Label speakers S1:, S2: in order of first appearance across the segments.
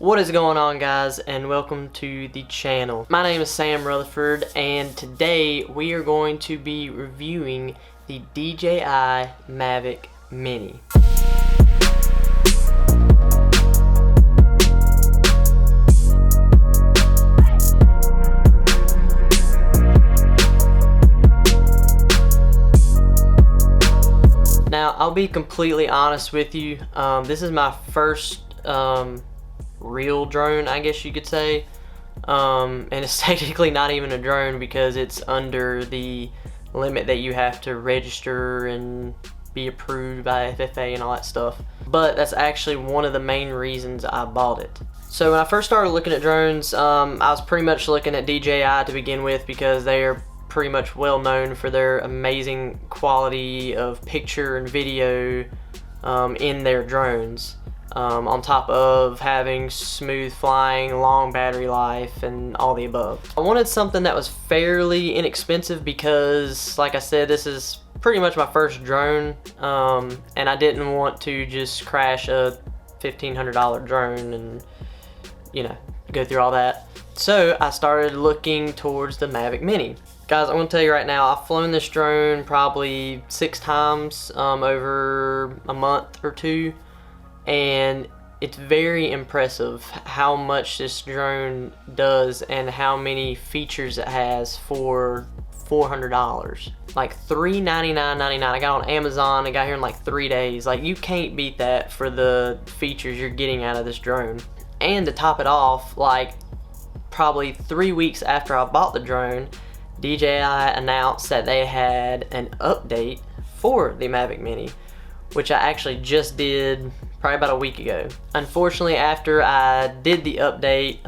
S1: What is going on, guys, and welcome to the channel. My name is Sam Rutherford, and today we are going to be reviewing the DJI Mavic Mini. Now, I'll be completely honest with you, this is my first real drone, I guess you could say, and it's technically not even a drone because it's under the limit that you have to register and be approved by FFA and all that stuff. But that's actually one of the main reasons I bought it. So when I first started looking at drones, I was pretty much looking at DJI to begin with because they are pretty much well known for their amazing quality of picture and video in their drones. On top of having smooth flying, long battery life, and all the above. I wanted something that was fairly inexpensive because, like I said, this is pretty much my first drone, and I didn't want to just crash a $1,500 drone and, you know, go through all that. So I started looking towards the Mavic Mini. Guys, I'm gonna tell you right now, I've flown this drone probably 6 times over a month or two. And it's very impressive how much this drone does and how many features it has for $400. Like $399.99. I got on Amazon. I got here in like 3 days. Like, you can't beat that for the features you're getting out of this drone. And to top it off, like probably 3 weeks after I bought the drone, DJI announced that they had an update for the Mavic Mini, which I actually just did probably about a week ago. Unfortunately, after I did the update,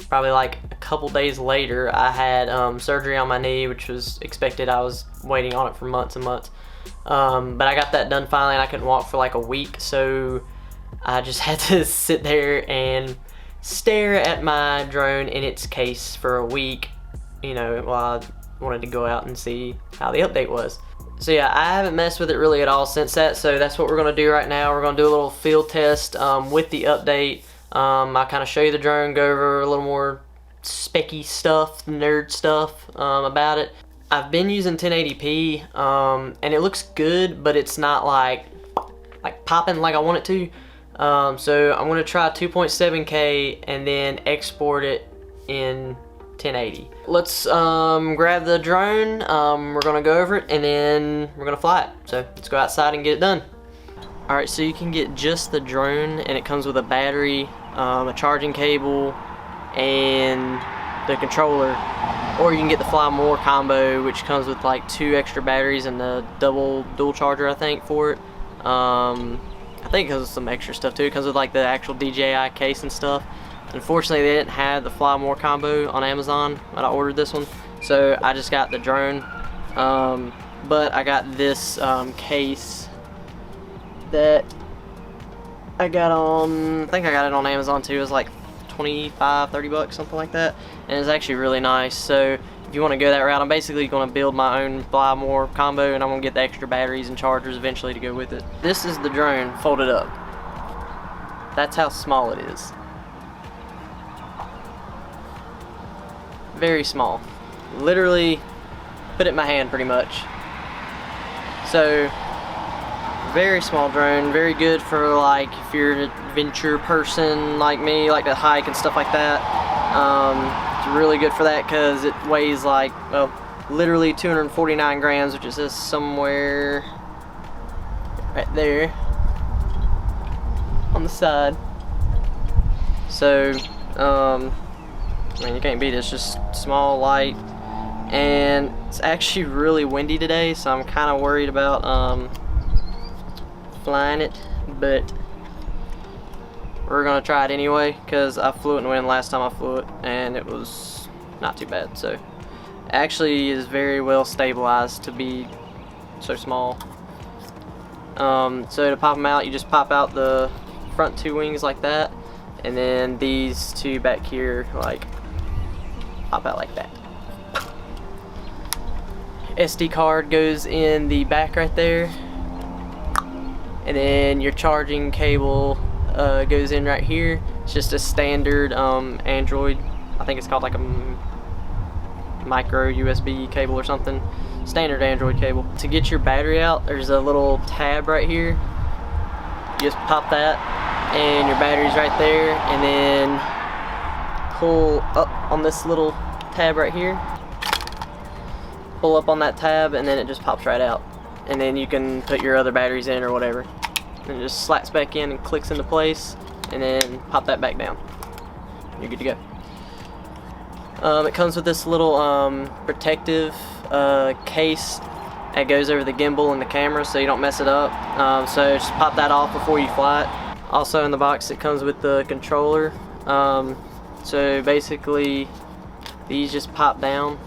S1: probably like a couple days later, I had surgery on my knee, which was expected. I was waiting on it for months and months. But I got that done finally, and I couldn't walk for like a week, so I just had to sit there and stare at my drone in its case for a week, you know, while I wanted to go out and see how the update was. So yeah, I haven't messed with it really at all since that, so that's what we're going to do right now. We're going to do a little field test with the update. I'll kind of show you the drone, go over a little more specky stuff, nerd stuff about it. I've been using 1080p, and it looks good, but it's not like popping like I want it to. So I'm going to try 2.7K and then export it in 1080. Let's grab the drone, we're gonna go over it and then we're gonna fly it. So let's go outside and get it done. Alright, so you can get just the drone and it comes with a battery, a charging cable, and the controller. Or you can get the Fly More combo, which comes with like 2 extra batteries and the dual charger, I think, for it. I think it comes with some extra stuff too. It comes with like the actual DJI case and stuff. Unfortunately, they didn't have the Fly More combo on Amazon when I ordered this one, so I just got the drone. But I got this case that I got on, I think I got it on Amazon too. It was like 25, 30 bucks, something like that, and it's actually really nice. So if you want to go that route, I'm basically going to build my own Fly More combo, and I'm going to get the extra batteries and chargers eventually to go with it. This is the drone folded up. That's how small it is. Very small. Literally put it in my hand pretty much. So very small drone, very good for like if you're an adventure person like me, like to hike and stuff like that. It's really good for that because it weighs like, well, literally 249 grams, which is just somewhere right there on the side. So I mean, you can't beat it. It's just small, light, and it's actually really windy today, so I'm kind of worried about flying it, but we're gonna try it anyway because I flew it in the wind last time I flew it and it was not too bad. So it actually is very well stabilized to be so small. So to pop them out, you just pop out the front 2 wings like that, and then these 2 back here like pop out like that. SD card goes in the back right there, and then your charging cable goes in right here, It's just a standard Android. I think it's called like a micro USB cable or something. Standard Android cable. To get your battery out, there's a little tab right here. You just pop that and your battery's right there, and then pull up on this little tab right here. Pull up on that tab and then it just pops right out. And then you can put your other batteries in or whatever. And it just slaps back in and clicks into place, and then pop that back down. You're good to go. It comes with this little protective case that goes over the gimbal and the camera so you don't mess it up. So just pop that off before you fly it. Also in the box it comes with the controller. So basically these just pop down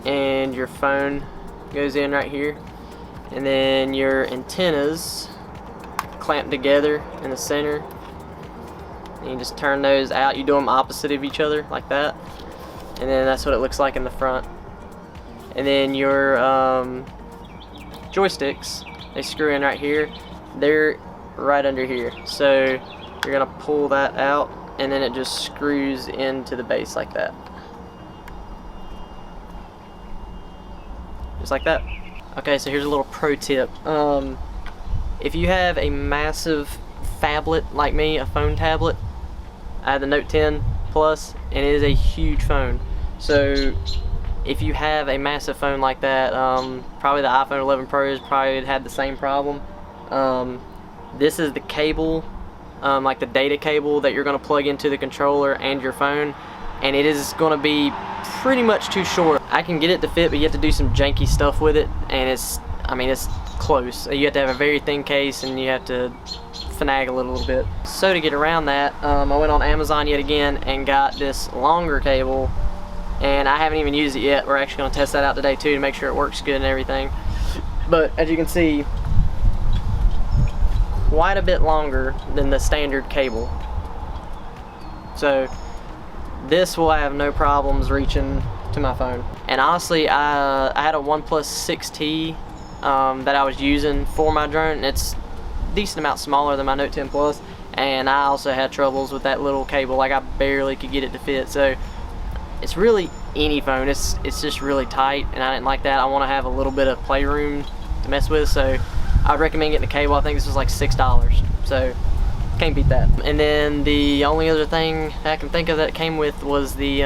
S1: and your phone goes in right here, and then your antennas clamp together in the center, and you just turn those out. You do them opposite of each other like that, and then that's what it looks like in the front. And then your joysticks, they screw in right here. They're right under here, so you're gonna pull that out and then it just screws into the base like that, just like that. Okay, so here's a little pro tip. If you have a massive phablet like me, a phone tablet, I have the Note 10 Plus, and it is a huge phone. So if you have a massive phone like that, probably the iPhone 11 Pros probably had the same problem. This is the cable, like the data cable that you're going to plug into the controller and your phone, and it is going to be pretty much too short. I can get it to fit, but you have to do some janky stuff with it, and it's close. You have to have a very thin case, and you have to finagle it a little bit. So to get around that, I went on Amazon yet again and got this longer cable, and I haven't even used it yet. We're actually going to test that out today too to make sure it works good and everything. But as you can see, quite a bit longer than the standard cable. So this will have no problems reaching to my phone. And honestly, I had a OnePlus 6T that I was using for my drone, and it's a decent amount smaller than my Note 10 Plus, and I also had troubles with that little cable. Like, I barely could get it to fit. So it's really any phone, it's just really tight, and I didn't like that. I want to have a little bit of playroom to mess with, so I'd recommend getting a cable. I think this was like $6, so can't beat that. And then the only other thing I can think of that it came with was the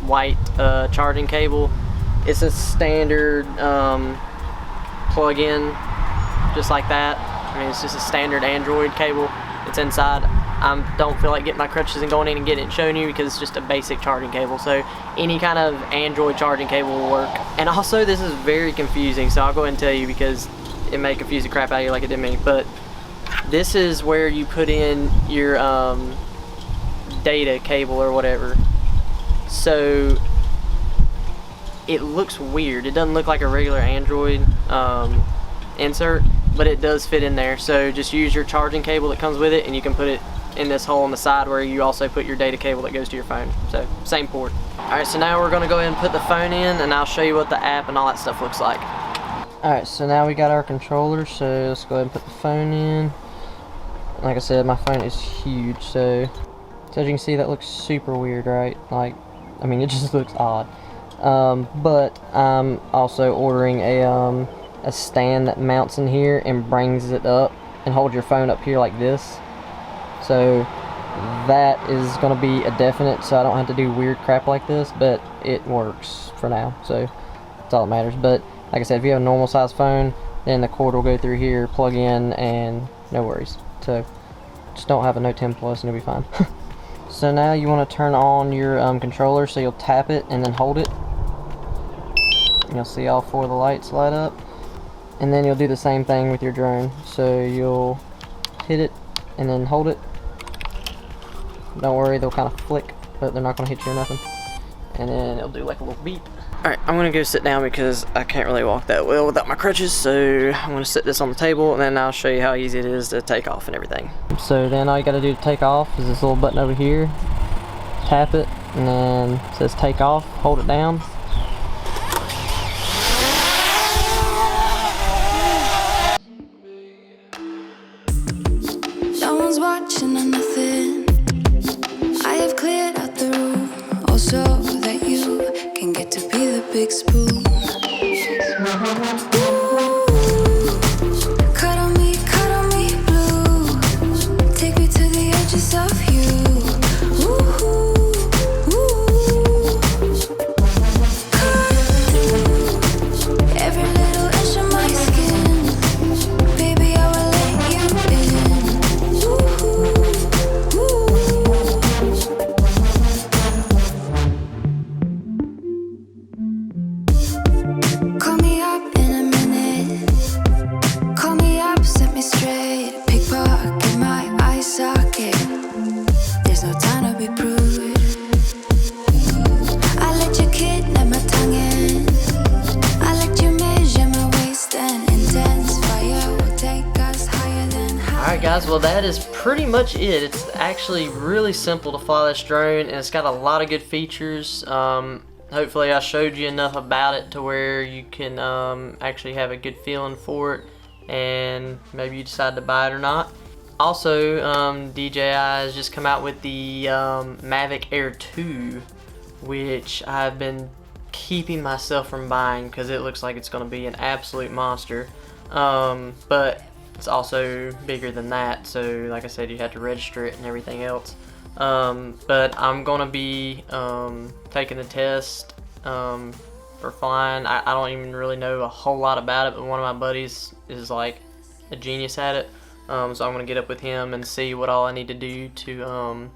S1: white charging cable. It's a standard plug-in, just like that. I mean, it's just a standard Android cable. It's inside. I don't feel like getting my crutches and going in and getting it and showing you, because it's just a basic charging cable. So any kind of Android charging cable will work. And also, this is very confusing, so I'll go ahead and tell you, because it may confuse the crap out of you like it did me. But this is where you put in your data cable or whatever. So it looks weird. It doesn't look like a regular Android insert, but it does fit in there. So just use your charging cable that comes with it, and you can put it in this hole on the side where you also put your data cable that goes to your phone. So same port. Alright, so now we're going to go ahead and put the phone in, and I'll show you what the app and all that stuff looks like. Alright, so now we got our controller, so let's go ahead and put the phone in. Like I said, my phone is huge, so as you can see, that looks super weird, right? Like, I mean, it just looks odd. But I'm also ordering a stand that mounts in here and brings it up and holds your phone up here like this. So that is going to be a definite, so I don't have to do weird crap like this, but it works for now, so that's all that matters. But like I said, if you have a normal size phone, then the cord will go through here, plug in, and no worries. So just don't have a Note 10 Plus and it'll be fine. So now you want to turn on your controller, so you'll tap it and then hold it. And you'll see all 4 of the lights light up. And then you'll do the same thing with your drone. So you'll hit it and then hold it. Don't worry, they'll kind of flick, but they're not going to hit you or nothing. And then it'll do like a little beep. Alright, I'm going to go sit down because I can't really walk that well without my crutches, so I'm going to set this on the table, and then I'll show you how easy it is to take off and everything. So then all you got to do to take off is this little button over here. Tap it, and then it says take off, hold it down.
S2: No one's one's watching or nothing. I have cleared out the room, also that you can get to be the big spoon. Cuddle me blue. Take me to the edges of you. Every little inch of my skin, baby, I will let you in. Call me up in a minute. Call me up, set me straight. Pickpocket my eye socket. There's no time to be prude. I let you kidnap my tongue in. I let you measure my waist and intense fire will take us higher than high.
S1: Alright guys, well that is pretty much it. It's actually really simple to fly this drone, and it's got a lot of good features. Hopefully I showed you enough about it to where you can actually have a good feeling for it, and maybe you decide to buy it or not. Also, DJI has just come out with the Mavic Air 2, which I've been keeping myself from buying because it looks like it's going to be an absolute monster. But it's also bigger than that, so like I said, you have to register it and everything else. But I'm going to be taking the test for flying. I don't even really know a whole lot about it, but one of my buddies is like a genius at it. So I'm going to get up with him and see what all I need to do to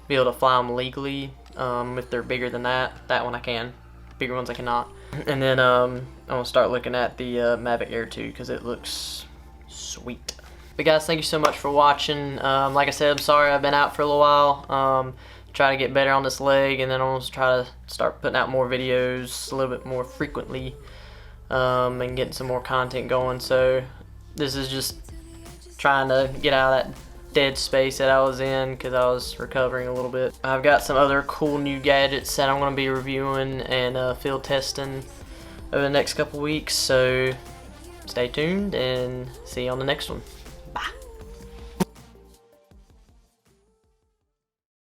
S1: be able to fly them legally. If they're bigger than that one I can. Bigger ones I cannot. And then I'm going to start looking at the Mavic Air 2 because it looks sweet. But guys, thank you so much for watching. Like I said, I'm sorry I've been out for a little while. Try to get better on this leg, and then I'm going to try to start putting out more videos a little bit more frequently, and getting some more content going. So this is just trying to get out of that dead space that I was in because I was recovering a little bit. I've got some other cool new gadgets that I'm going to be reviewing and field testing over the next couple weeks, so stay tuned and see you on the next one.